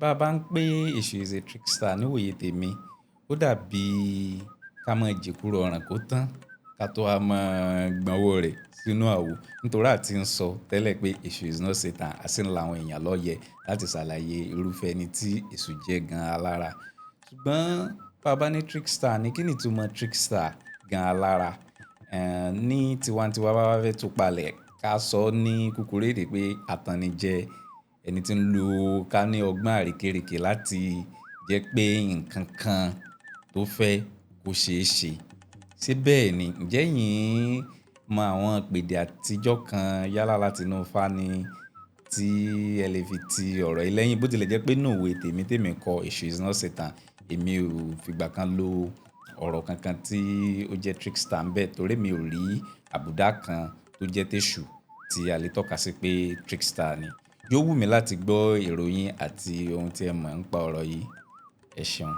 bá bá ń pé èṣù is a trickster níwòye tèmi, ó dàbí ká mọ̀ jèkúrò ọ̀ràn kó tán ká tó wá mọ̀ gbọ́nwọ́ rẹ̀ sínú àwo. Nítorí a ti ń sọ tẹ́lẹ̀ pé èṣù is not Satan, a sì ń la àwọn èèyàn lọ́yẹ̀ láti ṣàlàyé irúfẹ́ ẹni tí èṣù jẹ́ gan alára. Ṣùgbọ́n bá bá ní trickster ní kí ni ìtumọ̀ trickster gan alára? Ní tiwantiwa bá bá fẹ́ tú palẹ̀ ká sọ ní kúkúrú èdè pé àtànìjẹ ẹni tí ń lo ká ní ọgbọ́n àrékérekè láti jẹ́ pé nǹkan kan tó fẹ́ kó ṣeé ṣe. Ṣé bẹ́ẹ̀ ni? Ǹjẹ́ yín mọ àwọn ìpèdè àtijọ́ kan yálà láti inú Ifá ni tí ẹ lè fi ti ọ̀rọ̀ yìí lẹ́yìn bó tilẹ̀ jẹ́ pé nínú ìwé tèmi kọ èṣù is not Satan, èmi ò fìgbà kan lo ọ̀rọ̀ kankan tí ó jẹ́ trickster ń bẹ torí mi ò rí àbùdá kan tó jẹ́ tèṣù tí a lè tọ́ka sí pé trickster ni. Yóò wù mí láti gbọ́ èrò yín àti ohun tí ẹ mọ̀ nípa ọ̀rọ̀ yìí. Ẹ ṣeun.